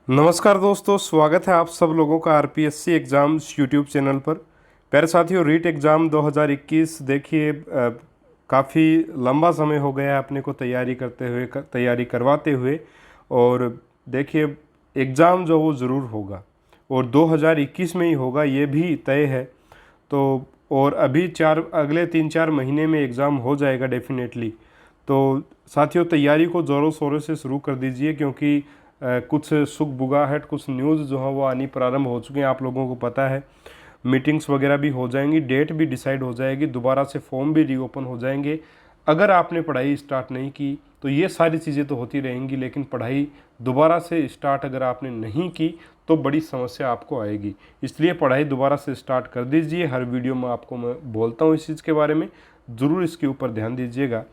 नमस्कार दोस्तों, स्वागत है आप सब लोगों का आरपीएससी एग्ज़ाम्स यूट्यूब चैनल पर। प्यारे साथियों, रीट एग्ज़ाम 2021 देखिए काफ़ी लंबा समय हो गया है अपने को तैयारी करते हुए तैयारी करवाते हुए। और देखिए एग्ज़ाम जो वो ज़रूर होगा और 2021 में ही होगा, ये भी तय है। तो और अभी अगले 3-4 महीने में एग्ज़ाम हो जाएगा डेफिनेटली। तो साथियों, तैयारी को ज़ोरों शोरों से शुरू कर दीजिए, क्योंकि कुछ सुख बुगाहट, कुछ न्यूज़ जो है वो आनी प्रारंभ हो चुके हैं, आप लोगों को पता है। मीटिंग्स वगैरह भी हो जाएंगी, डेट भी डिसाइड हो जाएगी, दोबारा से फॉर्म भी रीओपन हो जाएंगे। अगर आपने पढ़ाई स्टार्ट नहीं की तो ये सारी चीज़ें तो होती रहेंगी, लेकिन पढ़ाई दोबारा से स्टार्ट अगर आपने नहीं की तो बड़ी समस्या आपको आएगी। इसलिए पढ़ाई दोबारा से स्टार्ट कर दीजिए। हर वीडियो में आपको मैं बोलता हूँ इस चीज़ के बारे में, ज़रूर इसके ऊपर ध्यान दीजिएगा।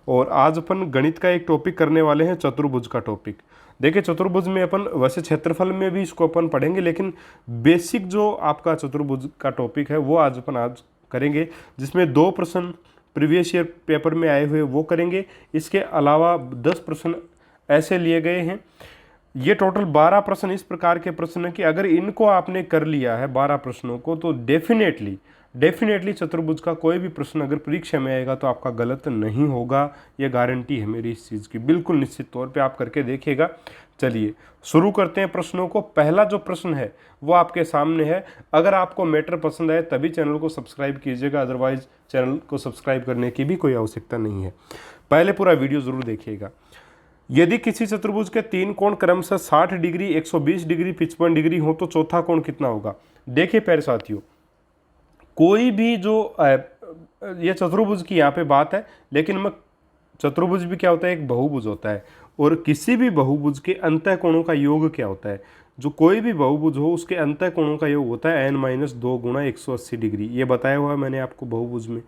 और आज अपन गणित का एक टॉपिक करने वाले हैं, चतुर्भुज का टॉपिक। देखिए चतुर्भुज में अपन वैसे क्षेत्रफल में भी इसको अपन पढ़ेंगे, लेकिन बेसिक जो आपका चतुर्भुज का टॉपिक है वो आज करेंगे, जिसमें 2 प्रश्न प्रीवियस ईयर पेपर में आए हुए वो करेंगे। इसके अलावा 10 प्रश्न ऐसे लिए गए हैं। ये टोटल 12 प्रश्न इस प्रकार के प्रश्न हैं कि अगर इनको आपने कर लिया है 12 प्रश्नों को, तो डेफिनेटली चतुर्भुज का कोई भी प्रश्न अगर परीक्षा में आएगा तो आपका गलत नहीं होगा। ये गारंटी है मेरी इस चीज़ की, बिल्कुल निश्चित तौर पे आप करके देखिएगा। चलिए शुरू करते हैं प्रश्नों को। पहला जो प्रश्न है वो आपके सामने है। अगर आपको मैटर पसंद आए तभी चैनल को सब्सक्राइब कीजिएगा, अदरवाइज चैनल को सब्सक्राइब करने की भी कोई आवश्यकता नहीं है। पहले पूरा वीडियो ज़रूर देखिएगा। यदि किसी चतुर्भुज के 3 कोण क्रमशः 60 डिग्री, 120 डिग्री, 55 डिग्री हो तो चौथा कोण कितना होगा। देखिए प्यारे साथियों, कोई भी जो ये चतुर्भुज की यहाँ पे बात है, लेकिन मैं चतुर्भुज भी क्या होता है, एक बहुभुज होता है। और किसी भी बहुभुज के अंतः कोणों का योग क्या होता है, जो कोई भी बहुभुज हो उसके अंतः कोणों का योग होता है n-2 गुणा 180 डिग्री। ये बताया हुआ है मैंने आपको बहुभुज में।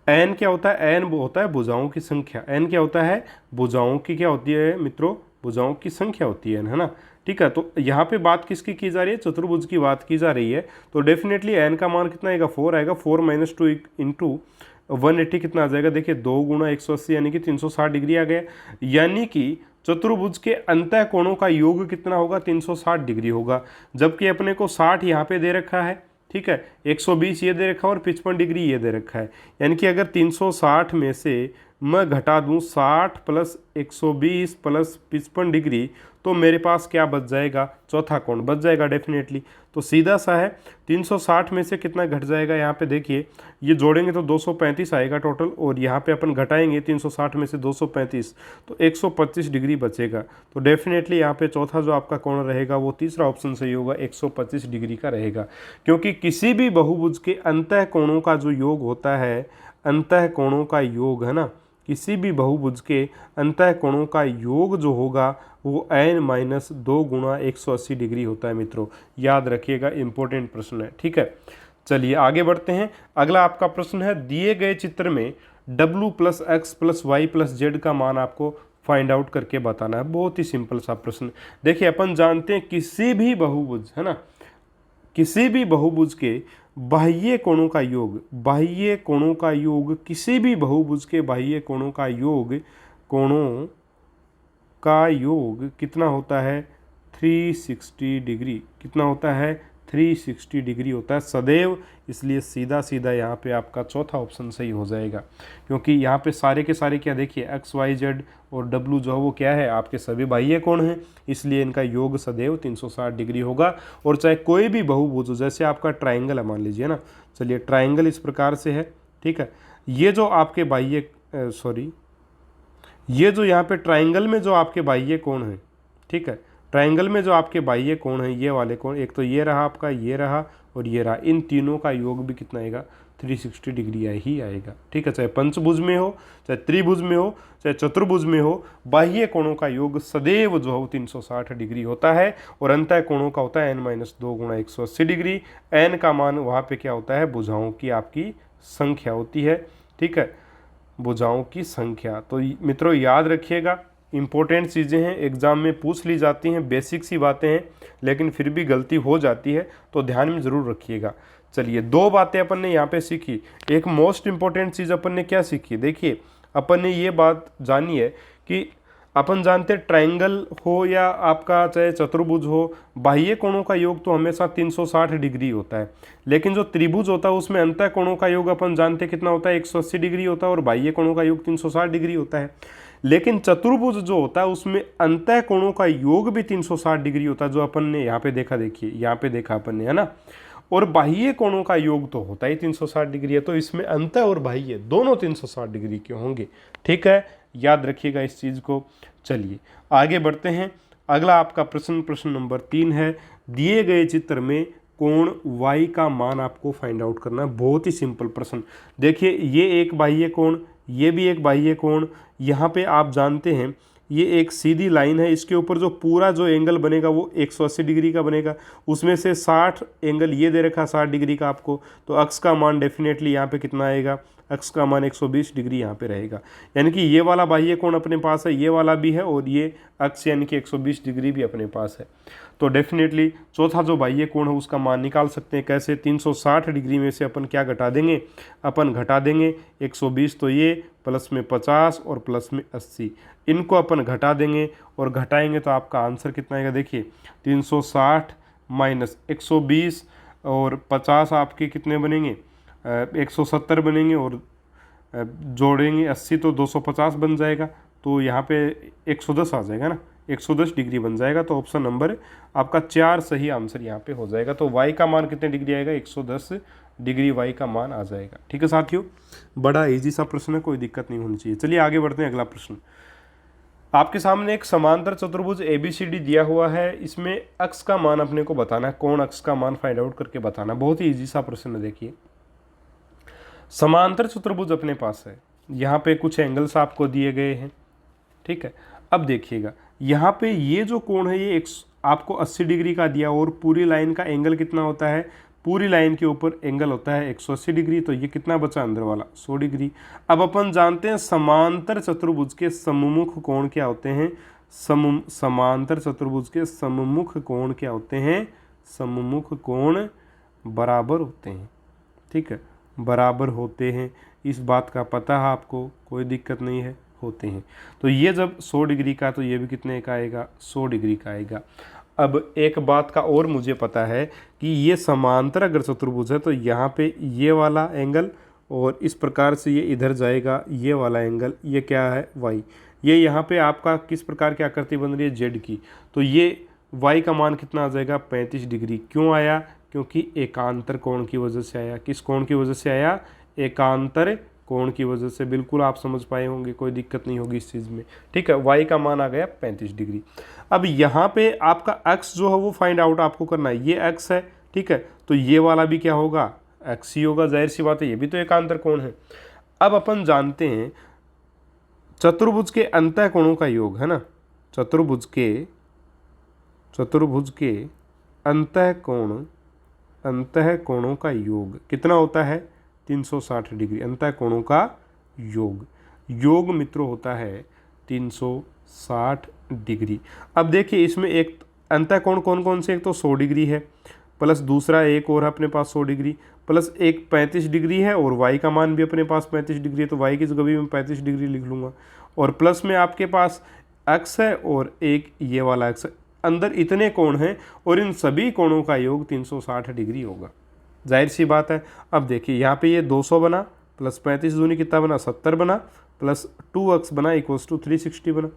n क्या होता है, n होता है भुजाओं की संख्या। n क्या होता है, भुजाओं की क्या होती है मित्रों, भुजाओं की संख्या होती है ना। ठीक है, तो यहाँ पे बात किसकी की जा रही है, चतुर्भुज की बात की जा रही है। तो डेफिनेटली n का मान कितना आएगा, 4 आएगा। 4 - 2 इंटू 180 कितना आ जाएगा, देखिए 2 गुणा 180 यानी कि 360 डिग्री आ गया। यानी कि चतुर्भुज के अंतः कोणों का योग कितना होगा, 360 डिग्री होगा। जबकि अपने को 60 यहाँ पे दे रखा है, ठीक है, 120 ये दे रखा है और 55 डिग्री ये दे रखा है। यानी कि अगर 360 में से मैं घटा दूं 60 प्लस 120 प्लस 55 डिग्री, तो मेरे पास क्या बच जाएगा, चौथा कोण बच जाएगा डेफिनेटली। तो सीधा सा है, 360 में से कितना घट जाएगा, यहाँ पे देखिए ये जोड़ेंगे तो 235 आएगा टोटल, और यहाँ पे अपन घटाएंगे 360 में से 235, तो 125 डिग्री बचेगा। तो डेफिनेटली यहाँ पे चौथा जो आपका कोण रहेगा वो तीसरा ऑप्शन सही होगा, 125 डिग्री का रहेगा। क्योंकि किसी भी बहुभुज के अंतः कोणों का जो योग होता है, अंतः कोणों का योग है ना, किसी भी बहुभुज के अंतः कोणों का योग जो होगा वो n-2 गुणा 180 डिग्री होता है मित्रों। याद रखिएगा, इंपॉर्टेंट प्रश्न है। ठीक है, चलिए आगे बढ़ते हैं। अगला आपका प्रश्न है, दिए गए चित्र में w + x + y + z का मान आपको फाइंड आउट करके बताना है। बहुत ही सिंपल सा प्रश्न। देखिए अपन जानते हैं किसी भी बहुभुज है ना, किसी भी बहुभुज के बाह्य कोणों का योग, बाह्य कोणों का योग, किसी भी बहुभुज के बाह्य कोणों का योग, कोणों का योग कितना होता है, 360 डिग्री। कितना होता है, 360 डिग्री होता है सदैव। इसलिए सीधा सीधा यहाँ पे आपका चौथा ऑप्शन सही हो जाएगा, क्योंकि यहाँ पे सारे के सारे क्या, देखिए एक्स वाई जेड और डब्लू जो है वो क्या है, आपके सभी बाह्य कोण हैं, इसलिए इनका योग सदैव 360 डिग्री होगा। और चाहे कोई भी बहुभुज हो, जैसे आपका ट्राइंगल है मान लीजिए ना, चलिए ट्राइंगल इस प्रकार से है, ठीक है, ये जो आपके बाह्य ये जो यहाँ पे ट्राइंगल में जो आपके बाह्य कोण है, ठीक है, ट्राइंगल में जो आपके बाह्य कोण है, ये वाले कोण, एक तो ये रहा आपका, ये रहा और ये रहा, इन तीनों का योग भी कितना आएगा, 360 डिग्री ही आएगा। ठीक है, चाहे पंचभुज में हो, चाहे त्रिभुज में हो, चाहे चतुर्भुज में हो, बाह्य कोणों का योग सदैव जो है 360 डिग्री होता है। और अंतः कोणों का होता है n-2 गुणा 180 डिग्री। n का मान वहाँ पे क्या होता है, भुजाओं की आपकी संख्या होती है। ठीक है, भुजाओं की संख्या। तो मित्रों याद रखिएगा, इंपॉर्टेंट चीज़ें हैं, एग्जाम में पूछ ली जाती हैं, बेसिक सी बातें हैं, लेकिन फिर भी गलती हो जाती है, तो ध्यान में ज़रूर रखिएगा। चलिए 2 बातें अपन ने यहाँ पे सीखी। एक मोस्ट इंपॉर्टेंट चीज़ अपन ने क्या सीखी, देखिए अपन ने ये बात जानी है कि अपन जानते हैं ट्रायंगल हो या आपका चाहे चतुर्भुज हो, बाह्य कोणों का योग तो हमेशा 360 डिग्री होता है, लेकिन जो त्रिभुज होता है उसमें अंतः कोणों का योग अपन जानते हैं कितना होता है, 180 डिग्री होता है और बाह्य कोणों का योग 360 डिग्री होता है। लेकिन चतुर्भुज जो होता है उसमें अंतः कोणों का योग भी 360 डिग्री होता है, जो अपन ने यहाँ पे देखा, देखिए यहाँ पे देखा अपन ने, है ना। और बाह्य कोणों का योग तो होता ही 360 डिग्री है, तो इसमें अंतः और बाह्य दोनों 360 डिग्री के होंगे। ठीक है, याद रखिएगा इस चीज़ को। चलिए आगे बढ़ते हैं। अगला आपका प्रश्न नंबर 3 है, दिए गए चित्र में कोण y का मान आपको फाइंड आउट करना है। बहुत ही सिंपल प्रश्न। देखिए ये एक बाह्य कोण, ये भी एक बाह्य कोण, यहाँ पे आप जानते हैं ये एक सीधी लाइन है, इसके ऊपर जो पूरा जो एंगल बनेगा वो 180 डिग्री का बनेगा, उसमें से 60 एंगल ये दे रखा 60 डिग्री का आपको, तो अक्स का मान डेफिनेटली यहाँ पे कितना आएगा, अक्स का मान 120 डिग्री यहाँ पे रहेगा। यानी कि ये वाला बाह्य कोण अपने पास है, ये वाला भी है, और ये अक्स यानी कि 120 डिग्री भी अपने पास है। तो डेफिनेटली चौथा जो बाह्य कोण है उसका मान निकाल सकते हैं। कैसे, 360 डिग्री में से अपन क्या घटा देंगे, अपन घटा देंगे 120, तो ये प्लस में 50 और प्लस में 80, इनको अपन घटा देंगे और घटाएंगे तो आपका आंसर कितना आएगा। देखिए 360 माइनस 120 और 50 आपके कितने बनेंगे, 170 बनेंगे, और जोड़ेंगे 80 तो 250 बन जाएगा, तो यहाँ पे 110 आ जाएगा ना, 110 डिग्री बन जाएगा। तो ऑप्शन नंबर आपका 4 सही आंसर यहाँ पे हो जाएगा। तो y का मान कितने डिग्री आएगा, 110 डिग्री y का मान आ जाएगा। ठीक है साथियों, बड़ा इजी सा प्रश्न है, कोई दिक्कत नहीं होनी चाहिए। चलिए आगे बढ़ते हैं। अगला प्रश्न आपके सामने एक समांतर चतुर्भुज ABCD दिया हुआ है, इसमें अक्ष का मान अपने को बताना है, कोण अक्ष का मान फाइंड आउट करके बताना। बहुत ही इजी सा प्रश्न है। देखिए समांतर चतुर्भुज अपने पास है, यहाँ पे कुछ एंगल्स आपको दिए गए हैं। ठीक है, अब देखिएगा यहाँ पे ये जो कोण है ये आपको 80 डिग्री का दिया, और पूरी लाइन का एंगल कितना होता है, पूरी लाइन के ऊपर एंगल होता है 180 डिग्री, तो ये कितना बचा अंदर वाला 100 डिग्री। अब अपन जानते हैं समांतर चतुर्भुज के सम्मुख कोण क्या होते हैं, समांतर चतुर्भुज के सम्मुख कोण क्या होते हैं, सम्मुख कोण बराबर होते हैं। ठीक है, बराबर होते हैं, इस बात का पता है आपको, कोई दिक्कत नहीं है, होते हैं। तो ये जब 100 डिग्री का, तो ये भी कितने का आएगा, 100 डिग्री का आएगा। अब एक बात का और मुझे पता है कि ये समांतर अगर चतुर्भुज है तो यहाँ पे ये वाला एंगल, और इस प्रकार से ये इधर जाएगा ये वाला एंगल, ये क्या है y, ये यहाँ पे आपका किस प्रकार की आकृति बन रही है, z की, तो ये y का मान कितना आ जाएगा, 35 डिग्री। क्यों आया, क्योंकि एकांतर कोण की वजह से आया। किस कोण की वजह से आया, एकांतर कोण की वजह से। बिल्कुल आप समझ पाए होंगे, कोई दिक्कत नहीं होगी इस चीज़ में। ठीक है, y का मान आ गया 35 डिग्री। अब यहाँ पे आपका x जो है वो फाइंड आउट आपको करना है, ये x है। ठीक है, तो ये वाला भी क्या होगा, x ही होगा, जाहिर सी बात है, ये भी तो एकांतर कोण है। अब अपन जानते हैं चतुर्भुज के अंतः कोणों का योग है ना, चतुर्भुज के अंतः कोणों का योग कितना होता है, 360 डिग्री। अंतः कोणों का योग मित्रों होता है 360 डिग्री। अब देखिए इसमें एक अंतः कोण कौन कौन से, एक तो 100 डिग्री है, प्लस दूसरा एक और है अपने पास 100 डिग्री, प्लस एक 35 डिग्री है, और y का मान भी अपने पास 35 डिग्री है, तो y की जगह भी मैं 35 डिग्री लिख लूँगा, और प्लस में आपके पास x है और एक ये वाला x है। अंदर इतने कोण हैं और इन सभी कोणों का योग 360 डिग्री होगा, जाहिर सी बात है। अब देखिए यहाँ पे ये 200 बना, प्लस 35 दूनी कितना बना, 70 बना, प्लस 2x बना इक्वल्स टू 360 बना।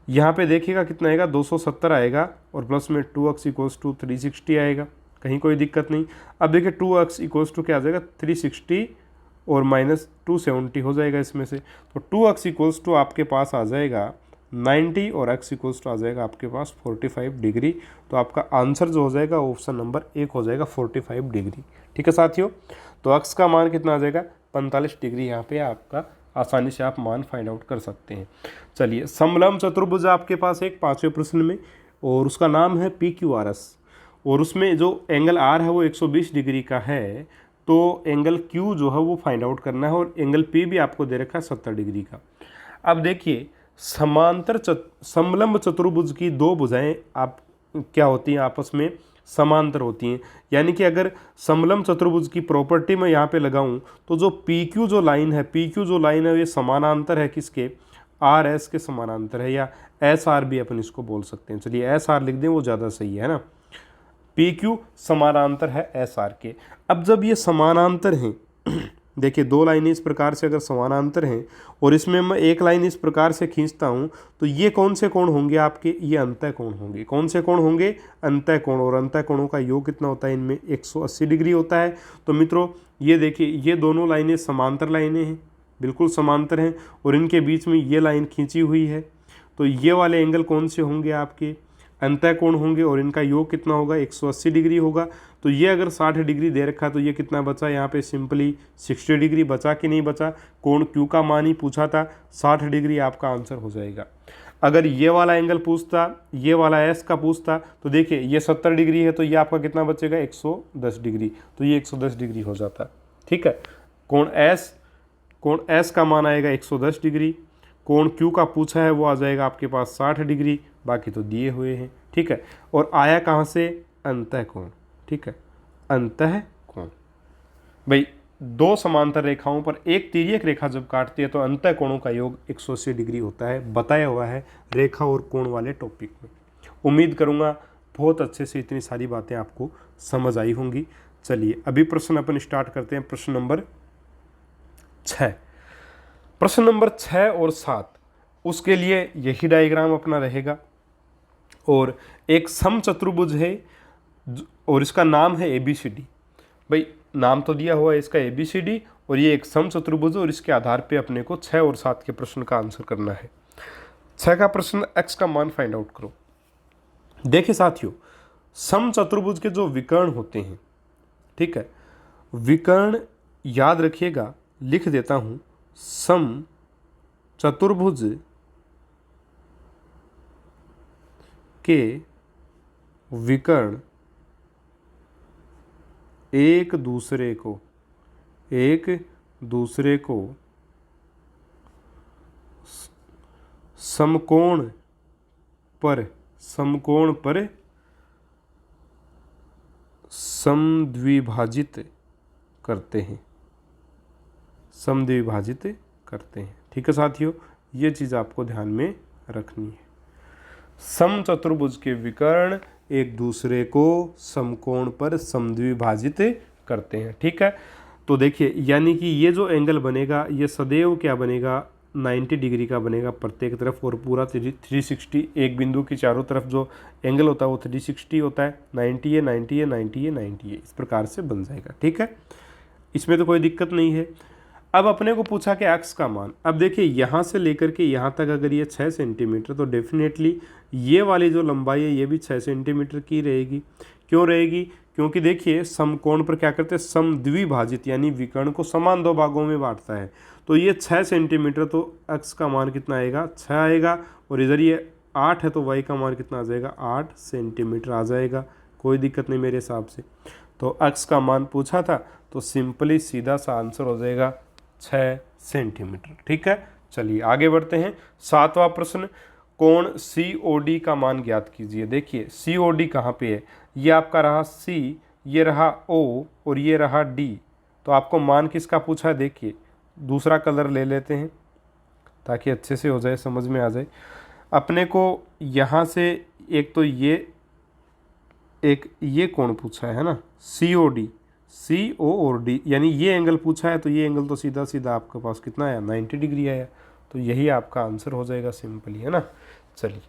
यहाँ पे देखिएगा कितना आएगा, 270 आएगा, और प्लस में 2x इक्वल्स टू 360 आएगा, कहीं कोई दिक्कत नहीं। अब देखिए 2x इक्वल्स टू क्या आ जाएगा, 360 और माइनस 270 हो जाएगा इसमें से, तो 2x इक्वल्स टू आपके पास आ जाएगा 90 और x इक्वल्स टू आ जाएगा आपके पास 45 डिग्री। तो आपका आंसर जो हो जाएगा ऑप्शन नंबर 1 हो जाएगा 45 डिग्री। ठीक है साथियों, तो x का मान कितना आ जाएगा, 45 डिग्री। यहाँ पे आपका आसानी से आप मान फाइंड आउट कर सकते हैं। चलिए समलंब चतुर्भुज आपके पास एक 5वें प्रश्न में, और उसका नाम है PQRS, और उसमें जो एंगल R है वो 120 डिग्री का है, तो एंगल Q जो है वो फाइंड आउट करना है, और एंगल P भी आपको दे रखा है 70 डिग्री का। अब देखिए समलंब चतुर्भुज की दो भुजाएं आप क्या होती हैं, आपस में समांतर होती हैं। यानी कि अगर समलंब चतुर्भुज की प्रॉपर्टी में यहाँ पे लगाऊं तो जो PQ जो लाइन है, ये समानांतर है किसके, आर एस के समानांतर है, या एस आर भी अपन इसको बोल सकते हैं। चलिए एस आर लिख दें, वो ज़्यादा सही है ना। पी क्यू समानांतर है एस आर के। अब जब ये समानांतर हैं देखिए, दो लाइनें इस प्रकार से अगर समानांतर हैं और इसमें मैं एक लाइन इस प्रकार से खींचता हूँ, तो ये कौन से कोण होंगे आपके? ये अंतः कोण होंगे। कौन से कोण होंगे? अंतः कोण। और अंतः कोणों का योग कितना होता है? इनमें 180 डिग्री होता है। तो मित्रों ये देखिए, ये दोनों लाइनें समांतर लाइनें हैं, बिल्कुल समांतर हैं, और इनके बीच में ये लाइन खींची हुई है। तो ये वाले एंगल कौन से होंगे? आपके अंतः कोण होंगे, और इनका योग कितना होगा? 180 डिग्री होगा। तो ये अगर 60 डिग्री दे रखा है तो ये कितना बचा? यहाँ पे सिंपली 60 डिग्री बचा कि नहीं बचा? कोण क्यू का मान ही पूछा था, 60 डिग्री आपका आंसर हो जाएगा। अगर ये वाला एंगल पूछता, ये वाला एस का पूछता, तो देखिए ये 70 डिग्री है, तो ये आपका कितना बचेगा? 110 डिग्री। तो ये 110 डिग्री हो जाता। ठीक है, कोण एस का मान आएगा 110 डिग्री, कोण क्यू का पूछा है वो आ जाएगा आपके पास 60 डिग्री, बाकी तो दिए हुए हैं। ठीक है, और आया कहाँ से? अंतः कोण। ठीक है, अंतः कोण। भाई दो समांतर रेखाओं पर एक तिर्यक रेखा जब काटती है तो अंतः कोणों का योग 180 डिग्री होता है, बताया हुआ है रेखा और कोण वाले टॉपिक में। उम्मीद करूँगा बहुत अच्छे से इतनी सारी बातें आपको समझ आई होंगी। चलिए अभी प्रश्न अपन स्टार्ट करते हैं। प्रश्न नंबर 6, प्रश्न नंबर 6 और 7, उसके लिए यही डायग्राम अपना रहेगा। और एक समचतुर्भुज है और इसका नाम है ABCD। भाई नाम तो दिया हुआ है इसका ABCD, और ये एक समचतुर्भुज है, और इसके आधार पे अपने को 6 और 7 के प्रश्न का आंसर करना है। 6 का प्रश्न, x का मान फाइंड आउट करो। देखिए साथियों, समचतुर्भुज के जो विकर्ण होते हैं, ठीक है, विकर्ण याद रखिएगा, लिख देता हूं, समचतुर्भुज के विकर्ण एक दूसरे को समकोण पर समद्विभाजित करते हैं। ठीक है साथियों, ये चीज़ आपको ध्यान में रखनी है। समचतुर्भुज के विकर्ण एक दूसरे को समकोण पर समद्विभाजित करते हैं। ठीक है, तो देखिए यानी कि ये जो एंगल बनेगा ये सदैव क्या बनेगा? 90 डिग्री का बनेगा प्रत्येक तरफ, और पूरा 360, एक बिंदु की चारों तरफ जो एंगल होता है वो 360 होता है। 90 है, 90 है, 90 है, 90 है, इस प्रकार से बन जाएगा। ठीक है, इसमें तो कोई दिक्कत नहीं है। अब अपने को पूछा कि x का मान, अब देखिए यहाँ से लेकर के यहाँ तक अगर ये 6 सेंटीमीटर, तो डेफिनेटली ये वाली जो लंबाई है ये भी 6 सेंटीमीटर की रहेगी। क्यों रहेगी? क्योंकि देखिए समकोण पर क्या करते हैं? समद्विभाजित, यानी विकर्ण को समान दो भागों में बांटता है। तो ये 6 सेंटीमीटर, तो x का मान कितना आएगा? 6 आएगा। और इधर ये 8 है, तो y का मान कितना आ जाएगा? 8 सेंटीमीटर आ जाएगा। कोई दिक्कत नहीं मेरे हिसाब से। तो x का मान पूछा था, तो सिंपली सीधा सा आंसर हो जाएगा 6 सेंटीमीटर। ठीक है, चलिए आगे बढ़ते हैं। 7वां प्रश्न, कोण COD का मान ज्ञात कीजिए। देखिए COD कहाँ पे है? ये आपका रहा C, ये रहा O, और ये रहा D। तो आपको मान किसका पूछा है? देखिए दूसरा कलर ले लेते हैं ताकि अच्छे से हो जाए, समझ में आ जाए अपने को। यहाँ से एक तो ये कोण पूछा है ना, COD, CO और D, यानी ये एंगल पूछा है, तो ये एंगल तो सीधा सीधा आपके पास कितना आया? 90 डिग्री आया। तो यही आपका आंसर हो जाएगा सिंपली, है ना। चलिए,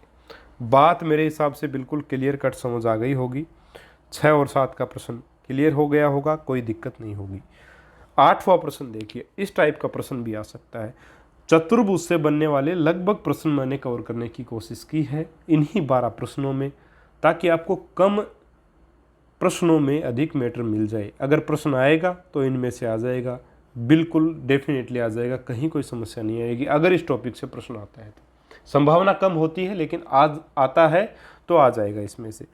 बात मेरे हिसाब से बिल्कुल क्लियर कट समझ आ गई होगी। 6 और 7 का प्रश्न क्लियर हो गया होगा, कोई दिक्कत नहीं होगी। 8वां प्रश्न देखिए, इस टाइप का प्रश्न भी आ सकता है। चतुर्भुज से बनने वाले लगभग प्रश्न मैंने कवर करने की कोशिश की है इन्हीं 12 प्रश्नों में, ताकि आपको कम प्रश्नों में अधिक मैटर मिल जाए। अगर प्रश्न आएगा तो इनमें से आ जाएगा, बिल्कुल डेफिनेटली आ जाएगा, कहीं कोई समस्या नहीं आएगी। अगर इस टॉपिक से प्रश्न आता है तो संभावना कम होती है, लेकिन आज आता है तो आ जाएगा इसमें से।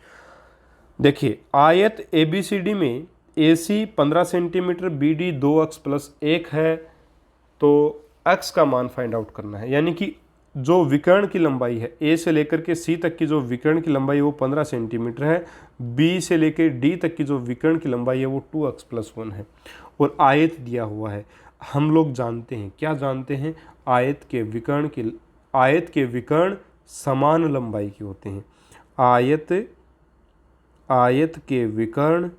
देखिए आयत ABCD में AC 15 सेंटीमीटर, BD 2 अक्ष प्लस 1 है, तो x का मान फाइंड आउट करना है। यानी कि जो विकर्ण की लंबाई है A से लेकर के C तक की जो विकर्ण की लंबाई है वो 15 सेंटीमीटर है, B से लेकर D तक की जो विकर्ण की लंबाई है वो 2 अक्ष प्लस 1 है, और आयत दिया हुआ है। हम लोग जानते हैं, क्या जानते हैं? आयत के विकर्ण की आयत के विकर्ण समान लंबाई के होते हैं। आयत के विकर्ण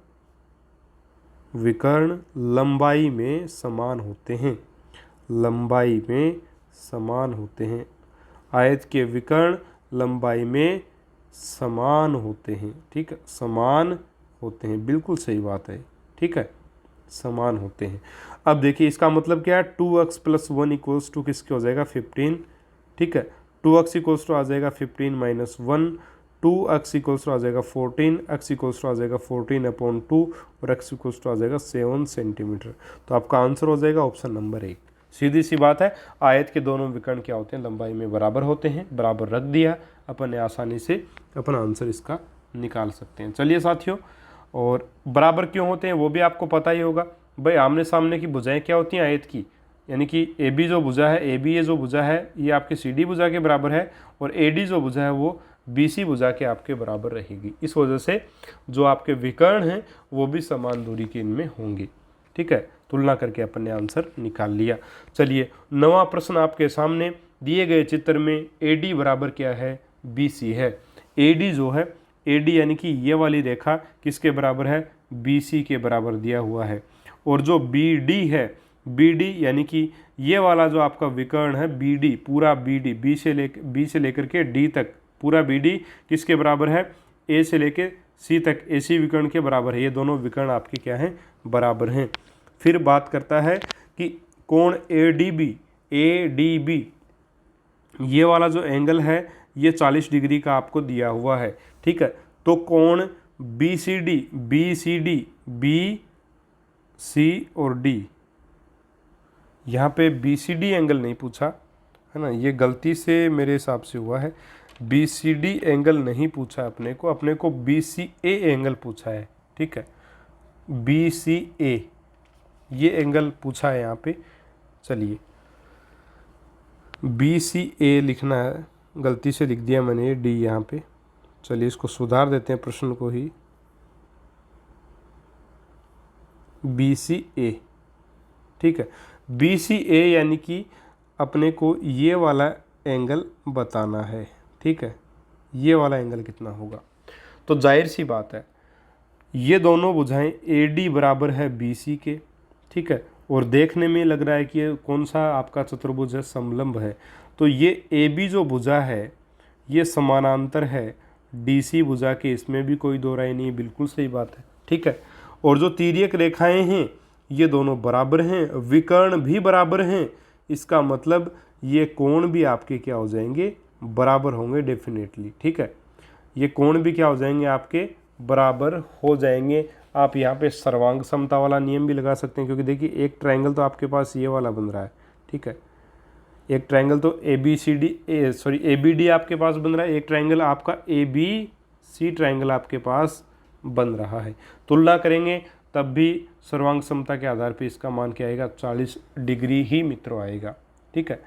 लंबाई में समान होते हैं, लंबाई में समान होते हैं। आयत के विकर्ण लंबाई में समान होते हैं, ठीक है, समान होते हैं, बिल्कुल सही बात है, ठीक है, समान होते हैं। अब देखिए इसका मतलब क्या है, 2x + 1 = किसके हो जाएगा 15, ठीक है, 2x = आ जाएगा 15 - 1, 2x = आ जाएगा 14, x = आ जाएगा 14/2 और x = आ जाएगा 7 सेंटीमीटर। तो आपका आंसर हो जाएगा ऑप्शन नंबर 1। सीधी सी बात है, आयत के दोनों विकर्ण क्या होते हैं, लंबाई में बराबर होते हैं। बराबर रख दिया, अपन ने आसानी से अपना आंसर इसका निकाल सकते हैं। चलिए साथियों, और बराबर क्यों होते हैं वो भी आपको पता ही होगा। भाई आमने सामने की भुजाएं क्या होती हैं आयत की, यानी कि ए बी जो भुजा है, ए बी ये जो भुजा है ये आपकी सी डी भुजा के बराबर है, और ए डी जो भुजा है वो बी सी भुजा के आपके बराबर रहेगी। इस वजह से जो आपके विकर्ण हैं वो भी समान दूरी के इनमें होंगे, ठीक है। तुलना करके अपन ने आंसर निकाल लिया। चलिए 9वां प्रश्न आपके सामने, दिए गए चित्र में ए डी बराबर क्या है, बी सी है। ए डी जो है, ए डी यानी कि ये वाली रेखा किसके बराबर है, बी सी के बराबर दिया हुआ है। और जो बी डी है, बी डी यानी कि ये वाला जो आपका विकर्ण है बी डी, पूरा बी डी, बी से लेकर के डी तक पूरा बी डी किसके बराबर है, ए से लेकर सी तक ए सी विकर्ण के बराबर है। ये दोनों विकर्ण आपके क्या हैं, बराबर हैं। फिर बात करता है कि कोण ए डी बी, ये वाला जो एंगल है ये 40 डिग्री का आपको दिया हुआ है, ठीक है। तो कोण B C D, B C और डी, यहाँ पे बी सी डी एंगल नहीं पूछा है ना, ये गलती से मेरे हिसाब से हुआ है। बी सी डी एंगल नहीं पूछा अपने को बी सी ए एंगल पूछा है, ठीक है, बी सी ए ये एंगल पूछा है यहाँ पे। चलिए बी सी ए लिखना है, गलती से लिख दिया मैंने डी यहाँ पे। चलिए इसको सुधार देते हैं प्रश्न को ही, बी सी ए, ठीक है। बी सी ए यानी कि अपने को ये वाला एंगल बताना है, ठीक है, ये वाला एंगल कितना होगा। तो जाहिर सी बात है ये दोनों भुजाएं ए डी बराबर है बी सी के, ठीक है, और देखने में लग रहा है कि ये कौन सा आपका चतुर्भुज है, समलंब है। तो ये ए बी जो भुजा है ये समानांतर है डी सी भुजा के, इसमें भी कोई दो राय नहीं, बिल्कुल सही बात है, ठीक है। और जो तिर्यक रेखाएं हैं ये दोनों बराबर हैं, विकर्ण भी बराबर हैं, इसका मतलब ये कोण भी आपके क्या हो जाएंगे, बराबर होंगे डेफिनेटली, ठीक है। ये कोण भी क्या हो जाएंगे, आपके बराबर हो जाएंगे। आप यहाँ पे सर्वांग समता वाला नियम भी लगा सकते हैं, क्योंकि देखिए एक ट्रायंगल तो आपके पास ये वाला बन रहा है, ठीक है, एक ट्रायंगल तो ए बी डी आपके पास बन रहा है, एक ट्रायंगल आपका ए बी सी ट्रायंगल आपके पास बन रहा है। तुलना करेंगे तब भी सर्वांग समता के आधार पे इसका मान क्या आएगा, 40 डिग्री ही मित्रों आएगा, ठीक है।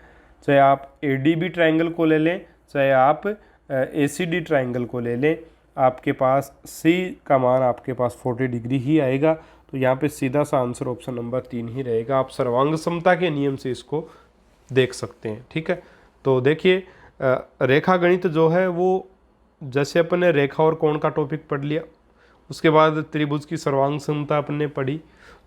चाहे आप ए डी बी ट्रायंगल को ले लें, चाहे आप ए सी डी ट्रायंगल को ले लें, आपके पास सी का मान आपके पास 40 डिग्री ही आएगा। तो यहाँ पे सीधा सा आंसर ऑप्शन नंबर 3 ही रहेगा। आप सर्वांग समता के नियम से इसको देख सकते हैं, ठीक है। तो देखिए रेखा गणित जो है वो, जैसे अपन ने रेखा और कोण का टॉपिक पढ़ लिया, उसके बाद त्रिभुज की सर्वांग समता अपन ने पढ़ी,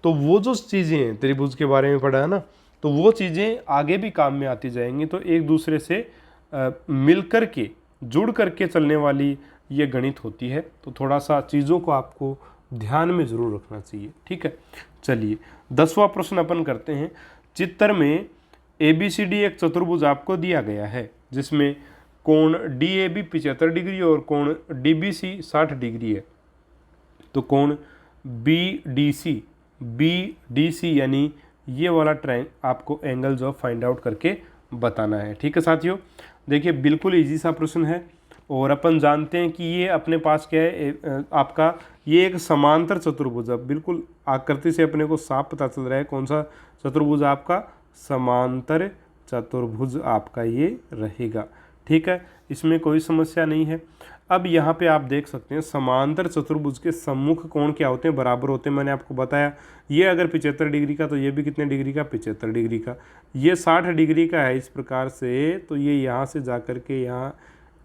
तो वो जो चीज़ें हैं त्रिभुज के बारे में पढ़ा है ना, तो वो चीज़ें आगे भी काम में आती जाएंगी। तो एक दूसरे से मिल कर के, जुड़ करके चलने वाली ये गणित होती है। तो थोड़ा सा चीज़ों को आपको ध्यान में ज़रूर रखना चाहिए, ठीक है। चलिए 10वां प्रश्न अपन करते हैं। चित्र में ए बी सी डी एक चतुर्भुज आपको दिया गया है, जिसमें कोण डी ए बी 75 डिग्री और कोण डी बी सी 60 डिग्री है। तो कोण बी डी सी यानी ये वाला ट्रायंगल आपको एंगल जो फाइंड आउट करके बताना है, ठीक है साथियों। देखिए बिल्कुल इजी सा प्रश्न है, और अपन जानते हैं कि ये अपने पास क्या है, आपका ये एक समांतर चतुर्भुज है। बिल्कुल आकृति से अपने को साफ पता चल रहा है कौन सा चतुर्भुज आपका, समांतर चतुर्भुज आपका ये रहेगा, ठीक है, इसमें कोई समस्या नहीं है। अब यहाँ पे आप देख सकते हैं समांतर चतुर्भुज के सम्मुख कोण क्या होते हैं, बराबर होते हैं। मैंने आपको बताया ये अगर 75 डिग्री का तो ये भी कितने डिग्री का, 75 डिग्री का। ये 60 डिग्री का है इस प्रकार से, तो ये यहाँ से जा कर के यहाँ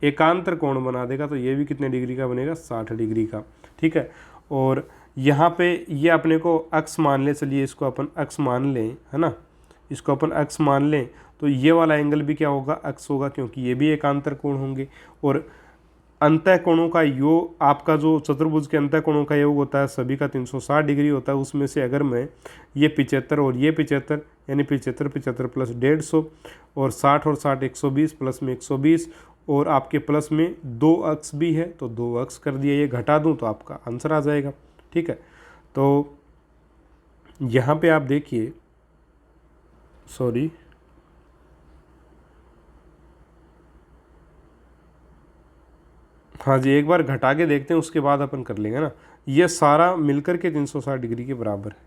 एकांतर कोण बना देगा, तो ये भी कितने डिग्री का बनेगा, 60 डिग्री का। ठीक है, और यहाँ पे ये अपने को अक्ष मान ले, चलिए इसको अपन अक्ष मान लें, है ना, इसको अपन अक्ष मान लें, तो ये वाला एंगल भी क्या होगा, अक्ष होगा, क्योंकि ये भी एकांतर कोण होंगे। और अंतः कोणों का योग, आपका जो चतुर्भुज के अंतः कोणों का योग होता है सभी का 360 डिग्री होता है। उसमें से अगर मैं ये 75 और ये 75 यानी 75 75 प्लस 150 और 60 और 60 120 प्लस में 120 और आपके प्लस में 2 अक्ष भी है तो 2 अक्ष कर दिया, ये घटा दूं तो आपका आंसर आ जाएगा। ठीक है, तो यहाँ पे आप देखिए, सॉरी, हाँ जी, एक बार घटा के देखते हैं उसके बाद अपन कर लेंगे ना। ये सारा मिलकर के 360 डिग्री के बराबर है।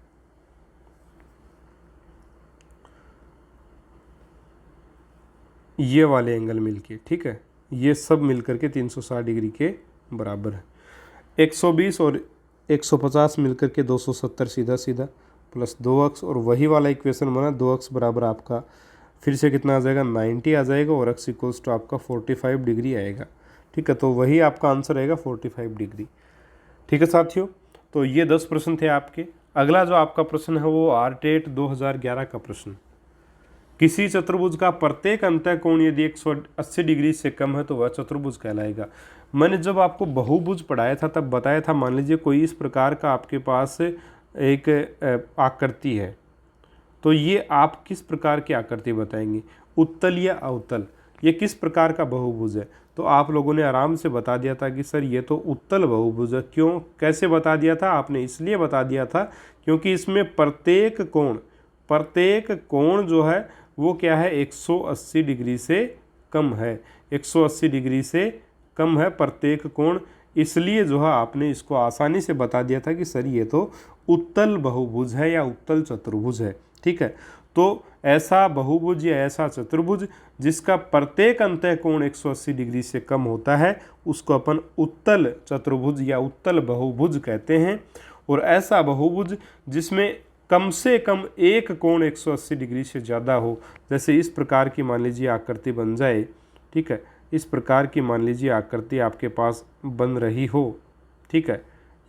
ये वाले एंगल मिलके, ठीक है, ये सब मिलकर के 360 डिग्री के बराबर है। 120 और 150 मिलकर के 270 सीधा सीधा प्लस 2 अक्ष, और वही वाला इक्वेशन बना, 2 अक्ष बराबर आपका फिर से कितना आ जाएगा, 90 आ जाएगा, और अक्ष इक्वल्स टू आपका 45 डिग्री आएगा। ठीक है, तो वही आपका आंसर आएगा 45 डिग्री। ठीक है साथियों, तो ये 10 प्रश्न थे आपके। अगला जो आपका प्रश्न है वो आरटेट 2011 का प्रश्न। किसी चतुर्भुज का प्रत्येक अंतः कोण यदि 180 डिग्री से कम है तो वह चतुर्भुज कहलाएगा। मैंने जब आपको बहुभुज पढ़ाया था तब बताया था, मान लीजिए कोई इस प्रकार का आपके पास एक आकृति है, तो ये आप किस प्रकार की आकृति बताएंगे, उत्तल या अवतल, ये किस प्रकार का बहुभुज है। तो आप लोगों ने आराम से बता दिया था कि सर ये तो उत्तल बहुभुज है। क्यों, कैसे बता दिया था आपने, इसलिए बता दिया था क्योंकि इसमें प्रत्येक कोण जो है वो क्या है, 180 डिग्री से कम है, 180 डिग्री से कम है प्रत्येक कोण, इसलिए जो है आपने इसको आसानी से बता दिया था कि सर ये तो उत्तल बहुभुज है या उत्तल चतुर्भुज है। ठीक है, तो ऐसा बहुभुज या ऐसा चतुर्भुज जिसका प्रत्येक अंतः कोण 180 डिग्री से कम होता है उसको अपन उत्तल चतुर्भुज या उत्तल बहुभुज कहते हैं। और ऐसा बहुभुज जिसमें कम से कम एक कोण 180 डिग्री से ज़्यादा हो, जैसे इस प्रकार की मान लीजिए आकृति बन जाए। ठीक है, इस प्रकार की मान लीजिए आकृति आपके पास बन रही हो। ठीक है,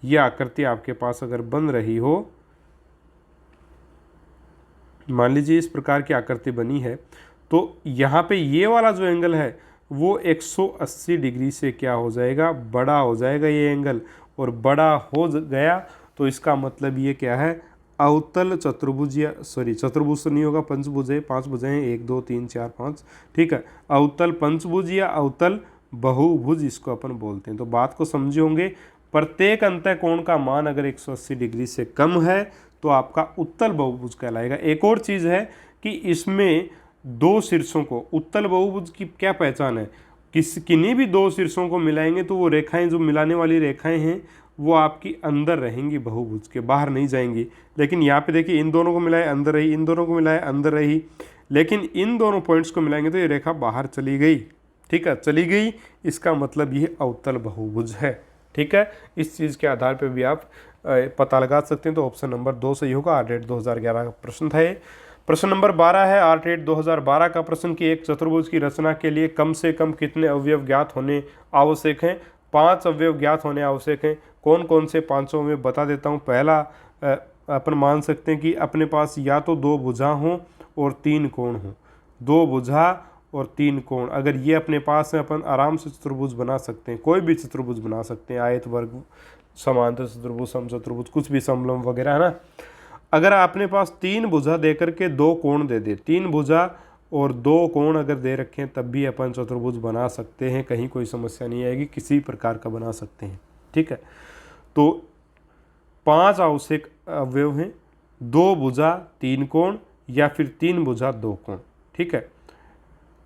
यह आकृति आपके पास अगर बन रही हो, मान लीजिए इस प्रकार की आकृति बनी है, तो यहाँ पे ये वाला जो एंगल है वो 180 डिग्री से क्या हो जाएगा, बड़ा हो जाएगा ये एंगल। और बड़ा हो गया तो इसका मतलब ये क्या है, अवतल चतुर्भुज, या सॉरी चतुर्भुज तो नहीं होगा, पंचभुज है, 5 भुजें हैं, 1 2 3 4 5। ठीक है, अवतल पंचभुज या अवतल बहुभुज इसको अपन बोलते हैं। तो बात को समझे होंगे, प्रत्येक अंतः कोण का मान अगर 180 डिग्री से कम है तो आपका उत्तल बहुभुज कहलाएगा। एक और चीज़ है कि इसमें 2 शीर्षों को, उत्तल बहुभुज की क्या पहचान है, किन्हीं भी 2 शीर्षों को मिलाएंगे तो वो रेखाएं, जो मिलाने वाली रेखाएं हैं वो आपकी अंदर रहेंगी, बहुभुज के बाहर नहीं जाएंगी। लेकिन यहाँ पे देखिए, इन दोनों को मिलाए अंदर रही, इन दोनों को मिलाए अंदर रही, लेकिन इन दोनों पॉइंट्स को मिलाएंगे तो ये रेखा बाहर चली गई। ठीक है, चली गई, इसका मतलब ये अवतल बहुभुज है। ठीक है, इस चीज़ के आधार पर भी आप पता लगा सकते हैं। तो ऑप्शन नंबर 2 सही होगा। आरटेट 2011 का प्रश्न था ये। प्रश्न नंबर 12 है आरटेट 2012 का प्रश्न कि एक चतुर्भुज की रचना के लिए कम से कम कितने अवयव ज्ञात होने आवश्यक हैं। 5 अवयव ज्ञात होने आवश्यक हैं। कौन कौन से 5 में बता देता हूँ। पहला अपन मान सकते हैं कि अपने पास या तो 2 भुजा हों और 3 कोण हों। 2 भुजा और 3 कोण अगर ये अपने पास है, अपन आराम से चतुर्भुज बना सकते हैं, कोई भी चतुर्भुज बना सकते हैं, आयत वर्ग समांतर चतुर्भुज समचतुर्भुज कुछ भी समलंब वगैरह है ना। अगर आपने पास 3 भुजा दे करके 2 कोण दे दे, 3 भुजा और 2 कोण अगर दे रखें तब भी अपन चतुर्भुज बना सकते हैं, कहीं कोई समस्या नहीं आएगी, किसी प्रकार का बना सकते हैं। ठीक है, तो 5 आवश्यक अवयव हैं, 2 भुजा 3 कोण या फिर 3 भुजा 2 कोण। ठीक है,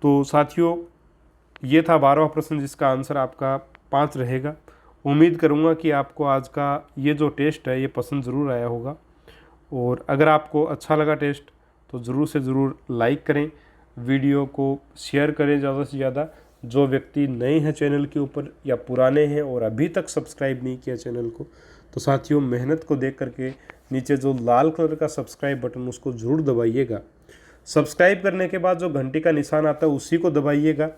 तो साथियों ये था 12वां प्रश्न जिसका आंसर आपका 5 रहेगा। उम्मीद करूँगा कि आपको आज का ये जो टेस्ट है ये पसंद ज़रूर आया होगा, और अगर आपको अच्छा लगा टेस्ट तो ज़रूर से ज़रूर लाइक करें, वीडियो को शेयर करें ज़्यादा से ज़्यादा, जो व्यक्ति नए हैं चैनल के ऊपर या पुराने हैं और अभी तक सब्सक्राइब नहीं किया चैनल को, तो साथियों मेहनत को देख करके नीचे जो लाल कलर का सब्सक्राइब बटन उसको ज़रूर दबाइएगा। सब्सक्राइब करने के बाद जो घंटी का निशान आता है उसी को दबाइएगा।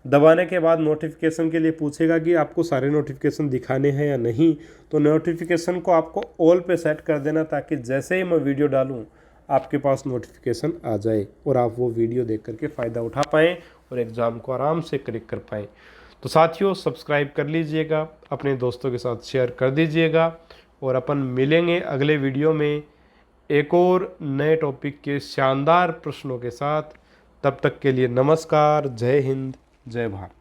दबाने के बाद नोटिफिकेशन के लिए पूछेगा कि आपको सारे नोटिफिकेशन दिखाने हैं या नहीं, तो नोटिफिकेशन को आपको ऑल पे सेट कर देना, ताकि जैसे ही मैं वीडियो डालूँ आपके पास नोटिफिकेशन आ जाए और आप वो वीडियो देख करके फ़ायदा उठा पाएँ और एग्ज़ाम को आराम से क्रैक कर पाएँ। तो साथियों सब्सक्राइब कर लीजिएगा, अपने दोस्तों के साथ शेयर कर दीजिएगा और अपन मिलेंगे अगले वीडियो में एक और नए टॉपिक के शानदार प्रश्नों के साथ। तब तक के लिए नमस्कार, जय हिंद, जय भारत।